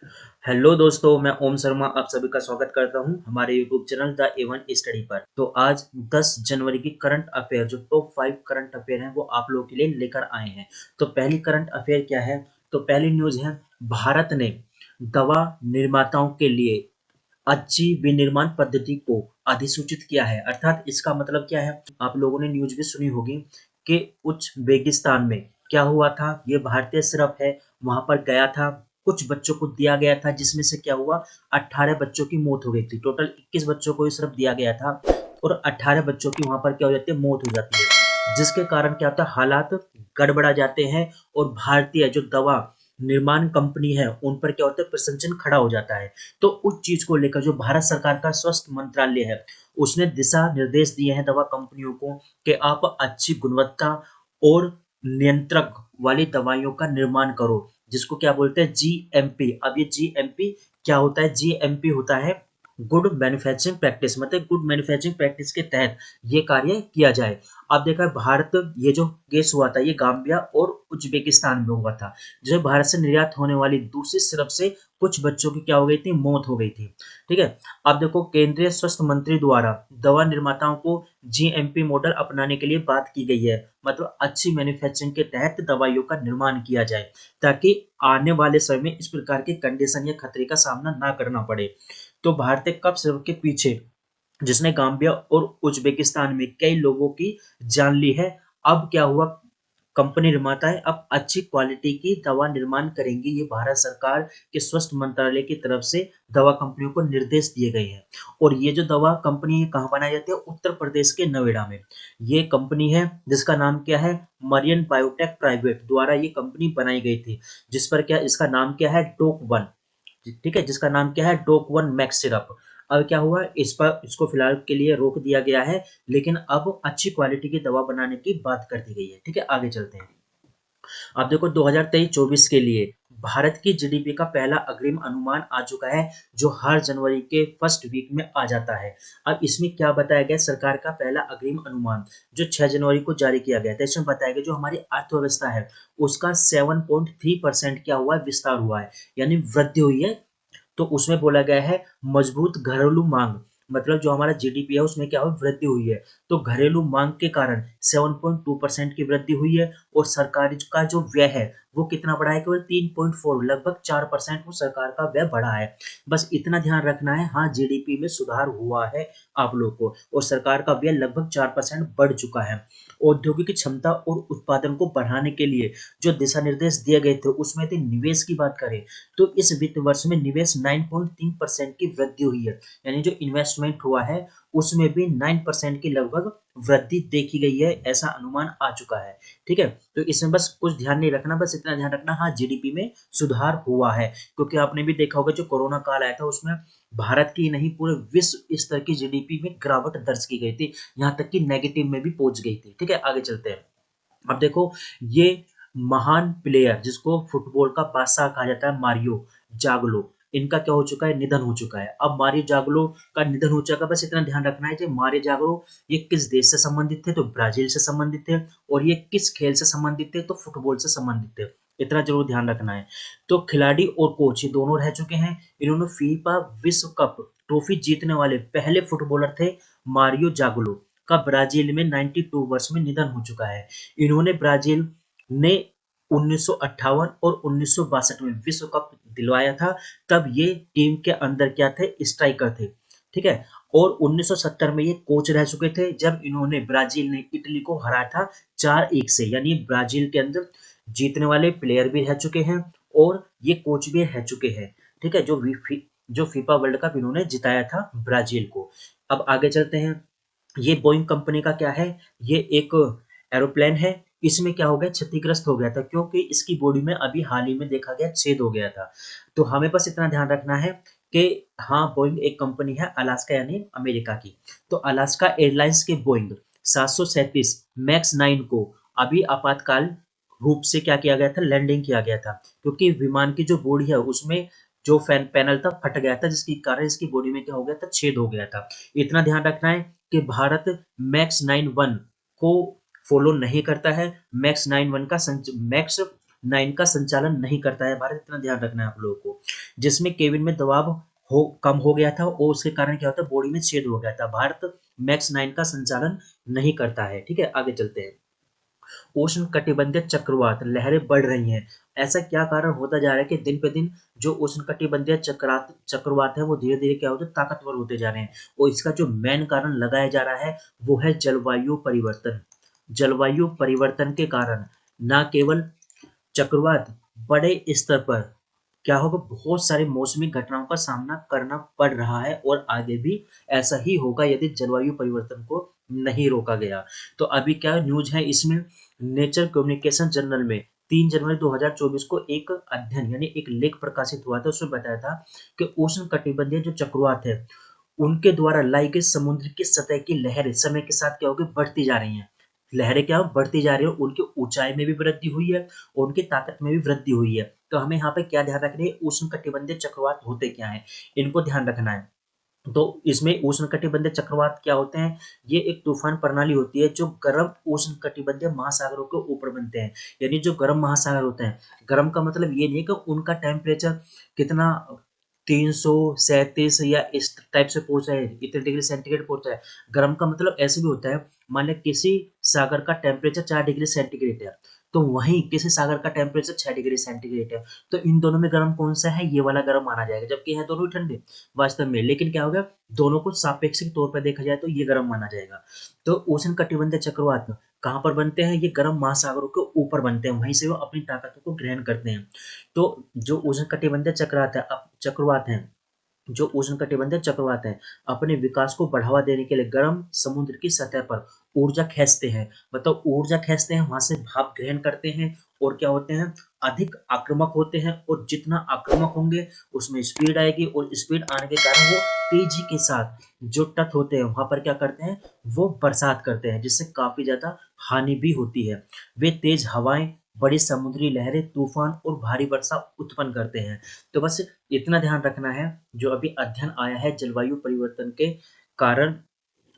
Hello दोस्तों, मैं ओम शर्मा आप सभी का स्वागत करता हूं हमारे YouTube channel the A one study पर। तो आज 10 जनवरी की करंट अफेयर जो टॉप 5 करंट अफेयर हैं वो आप लोगों के लिए लेकर आए हैं। तो पहली करंट अफेयर क्या है? तो पहली न्यूज़ है, भारत ने दवा निर्माताओं के लिए अच्छी विनिर्माण पद्धति को अधिसूचित किया है। अर्थात इसका मतलब क्या है? आप लोगों ने न्यूज़ भी सुनी होगी कि उज्बेकिस्तान में क्या हुआ था। ये भारतीय सिरप है, वहां पर गया था, कुछ बच्चों को दिया गया था, जिसमें से क्या हुआ, 18 बच्चों की मौत हो गई थी। टोटल 21 बच्चों को ये सिर्फ दिया गया था और 18 बच्चों की वहां पर क्या हो जाती है, मौत हो जाती है, जिसके कारण क्या होता है, हालात गड़बड़ा जाते हैं और भारतीय जो दवा निर्माण कंपनी है उन पर क्या होता है, प्रशंसन खड़ा हो जाता है। तो उस चीज को लेकर जो भारत सरकार का स्वास्थ्य मंत्रालय है उसने दिशा निर्देश दिए हैं दवा कंपनियों को कि आप अच्छी गुणवत्ता और नियंत्रक वाली दवाइयों का निर्माण करो, जिसको क्या बोलते हैं, जीएमपी। अब ये जीएमपी क्या होता है? जीएमपी होता है गुड मैन्युफैक्चरिंग प्रैक्टिस, मतलब गुड मैन्युफैक्चरिंग प्रैक्टिस के तहत ये कार्य किया जाए। अब देखा है भारत, ये जो केस हुआ था ये गाम्बिया और उज्बेकिस्तान में हुआ था, जो भारत से निर्यात होने वाली दूसरी सिरप से कुछ बच्चों की क्या हो गई थी, मौत हो गई थी। ठीक है। अब देखो, केंद्रीय स्वास्थ्य मंत्री द्वारा दवा निर्माताओं को जीएमपी मॉडल अपनाने के लिए बात की गई है, मतलब अच्छी मैन्युफैक्चरिंग के तहत दवाइयों का निर्माण किया जाए ताकि आने वाले समय में इस प्रकार के कंडीशन या खतरे का सामना ना करना पड़े। तो भारतीय कप सिरप के पीछे, जिसने गाम्बिया और उज्बेकिस्तान में कई लोगों की जान ली है, अब क्या हुआ, कंपनी निर्माताएं अब अच्छी क्वालिटी की दवा निर्माण करेंगी। ये भारत सरकार के स्वास्थ्य मंत्रालय की तरफ से दवा कंपनियों को निर्देश दिए गए हैं। और ये जो दवा कंपनी है कहाँ बनाई जाती है? उत्तर प्रदेश के नोएडा में। ये कंपनी है जिसका नाम क्या है, मरियन बायोटेक प्राइवेट द्वारा ये कंपनी बनाई गई थी, जिस पर क्या, इसका नाम क्या है, डोक वन। ठीक है, जिसका नाम क्या है, डोक वन मैक्स सिरप। अब क्या हुआ, इस पर इसको फिलहाल के लिए रोक दिया गया है, लेकिन अब अच्छी क्वालिटी की दवा बनाने की बात कर दी गई है। ठीक है, आगे चलते हैं। अब देखो 2023-24 के लिए भारत की जीडीपी का पहला अग्रिम अनुमान आ चुका है, जो हर जनवरी के फर्स्ट वीक में आ जाता है। अब इसमें क्या बताया गया, सरकार का पहला अग्रिम अनुमान जो 6 जनवरी को जारी किया गया था, इसमें बताया गया जो हमारी अर्थव्यवस्था है उसका 7.3% क्या हुआ है, विस्तार हुआ है, यानी वृद्धि हुई है। तो उसमें बोला गया है मजबूत घरेलू मांग, मतलब जो हमारा जीडीपी है उसमें क्या हुई, वृद्धि हुई है। तो घरेलू मांग के कारण 7.2% की वृद्धि हुई है और सरकारी का जो व्यय है वो कितना बढ़ा है, केवल 3.4, लगभग 4% वो सरकार का व्यय बढ़ा है। बस इतना ध्यान रखना है, हाँ जीडीपी में सुधार हुआ है आप लोग को, और सरकार का व्यय लगभग 4% बढ़ चुका है। औद्योगिक क्षमता और उत्पादन को बढ़ाने के लिए जो दिशा निर्देश दिए गए थे उसमें यदि निवेश की बात करें तो इस वित्त वर्ष में निवेश 9.3% की वृद्धि हुई है, यानी जो इन्वेस्टमेंट हुआ है उसमें भी 9% की लगभग वृद्धि देखी गई है, ऐसा अनुमान आ चुका है। ठीक है, तो इसमें बस कुछ ध्यान नहीं रखना, बस इतना ध्यान रखना, हाँ जीडीपी में सुधार हुआ है। क्योंकि आपने भी देखा होगा जो कोरोना काल आया था उसमें भारत की नहीं पूरे विश्व स्तर की जीडीपी में गिरावट दर्ज की गई थी, यहाँ तक कि नेगेटिव में भी पहुंच गई थी। ठीक है, आगे चलते हैं। अब देखो, ये महान प्लेयर जिसको फुटबॉल का बादशाह कहा जाता है, मारियो जागलो, इनका क्या हो चुका है, निधन हो चुका है। अब मारियो जागलो का निधन हो चुका है, बस इतना ध्यान रखना है कि मारियो जागलो ये किस देश से संबंधित थे, तो ब्राजील से संबंधित थे। और ये किस खेल से संबंधित थे, तो फुटबॉल से संबंधित थे। इतना जरूर ध्यान रखना है। तो खिलाड़ी और कोच ये दोनों रह चुके हैं। इन्होंने फीफा विश्व कप ट्रॉफी जीतने वाले पहले फुटबॉलर थे मारियो जागलो, का ब्राजील में 92 वर्ष में निधन हो चुका है। इन्होंने ब्राजील ने 1958 और 1962 में विश्व कप दिलवाया था, तब ये टीम के अंदर क्या थे, स्ट्राइकर थे। ठीक है, और 1970 में ये कोच रह चुके थे जब इन्होंने, ब्राजील ने इटली को हराया था 4-1 से, यानी ब्राजील के अंदर जीतने वाले प्लेयर भी रह चुके हैं और ये कोच भी रह चुके हैं। ठीक है, जो फीफा वर्ल्ड कप इन्होंने जिताया था ब्राजील को। अब आगे चलते हैं। ये बोइंग कंपनी का क्या है, ये एक एरोप्लेन है। इसमें क्या हो गया, क्षतिग्रस्त हो गया था क्योंकि इसकी बॉडी में अभी हाल ही में देखा गया छेद हो गया था। तो हमें बस इतना ध्यान रखना है कि हाँ बोइंग एक कंपनी है अलास्का यानी अमेरिका की। तो अलास्का एयरलाइंस के बोइंग 737 मैक्स 9 को अभी आपातकाल रूप से क्या किया गया था, लैंडिंग किया गया था, क्योंकि विमान की जो बॉडी है उसमें जो फैन पैनल था फट गया था, जिसके कारण इसकी बॉडी में क्या हो गया था, छेद हो गया था। इतना ध्यान रखना है कि भारत मैक्स 9 वन को फॉलो नहीं करता है। मैक्स 9 वन का मैक्स 9 का संचालन नहीं करता है भारत, इतना ध्यान रखना है आप लोगों को। जिसमें केबिन में दबाव हो कम हो गया था और उसके कारण क्या होता है, बॉडी में छेद हो गया था। भारत मैक्स 9 का संचालन नहीं करता है। ठीक है, आगे चलते हैं। उष्ण कटिबंधीय चक्रवात लहरें बढ़ रही हैं। ऐसा क्या कारण होता जा रहा है कि दिन पे दिन जो उष्ण कटिबंधीय चक्रवात है वो धीरे धीरे क्या होते ताकतवर होते जा रहे हैं। और इसका जो मेन कारण लगाया जा रहा है वो है जलवायु परिवर्तन। जलवायु परिवर्तन के कारण न केवल चक्रवात बड़े स्तर पर क्या होगा, बहुत सारी मौसमी घटनाओं का सामना करना पड़ रहा है और आगे भी ऐसा ही होगा यदि जलवायु परिवर्तन को नहीं रोका गया। तो अभी क्या न्यूज है इसमें, नेचर कम्युनिकेशन जर्नल में 3 जनवरी 2024 को एक अध्ययन यानी एक लेख प्रकाशित हुआ था। उसमें बताया था कि उष्ण कटिबंधीय जो चक्रवात है उनके द्वारा लाई गई समुद्र की सतह की लहरें समय के साथ क्या होगी, बढ़ती जा रही हैं। लहरें क्या हो, बढ़ती जा रही है, उनकी ऊंचाई में भी वृद्धि हुई है और उनकी ताकत में भी वृद्धि हुई है। तो हमें यहाँ पे क्या ध्यान रखना है, उष्ण कटिबंधीय चक्रवात होते क्या हैं, इनको ध्यान रखना है। तो इसमें उष्ण कटिबंधीय चक्रवात क्या होते हैं, ये एक तूफान प्रणाली होती है जो गर्म उष्ण कटिबंधीय महासागरों के ऊपर बनते हैं। यानी जो गर्म महासागर होते हैं, गर्म का मतलब ये नहीं है कि उनका टेम्परेचर कितना 337 या इस टाइप से पहुंचा है, इतने डिग्री सेंटीग्रेड पहुंचा है। गर्म का मतलब ऐसे भी होता है, मान लिया किसी सागर का टेम्परेचर 4 डिग्री सेंटीग्रेड है, तो वहीं किसी सागर का टेम्परेचर 6 डिग्री सेंटीग्रेड है, तो इन दोनों में गर्म कौन सा है, ये वाला गर्म माना जाएगा, जबकि है दोनों ही ठंडे वास्तव में। लेकिन क्या होगा, दोनों को सापेक्षिक तौर पर देखा जाए तो ये गर्म माना जाएगा। तो उष्ण कटिबंधीय चक्रवात कहाँ पर बनते हैं, ये गर्म महासागरों के ऊपर बनते हैं, वहीं से वो अपनी ताकतों को ग्रहण करते हैं। तो जो उष्ण कटिबंधीय चक्रवात है, जो उष्णकटिबंधीय चक्रवात है, अपने विकास को बढ़ावा देने के लिए गर्म समुद्र की सतह पर ऊर्जा खींचते हैं। मतलब ऊर्जा खींचते हैं, वहां से भाप ग्रहण करते हैं और क्या होते हैं, अधिक आक्रामक होते हैं। और जितना आक्रामक होंगे उसमें स्पीड आएगी, और स्पीड आने के कारण वो तेजी के साथ जो तट होते हैं वहां पर क्या करते हैं, वो बरसात करते हैं, जिससे काफी ज्यादा हानि भी होती है। वे तेज हवाएं, बड़ी समुद्री लहरें, तूफान और भारी वर्षा उत्पन्न करते हैं। तो बस इतना ध्यान रखना है। जो अभी अध्ययन आया है जलवायु परिवर्तन के कारण,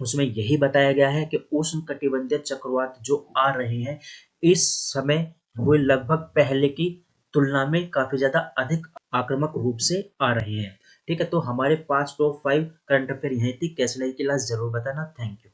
उसमें यही बताया गया है कि उष्ण कटिबंधीय चक्रवात जो आ रहे हैं इस समय, वो लगभग पहले की तुलना में काफी ज्यादा अधिक आक्रामक रूप से आ रहे हैं। ठीक है, तो हमारे पास टॉप 5 करंट अफेयर यही थी। कैसे लगी क्लास जरूर बताना। Thank you.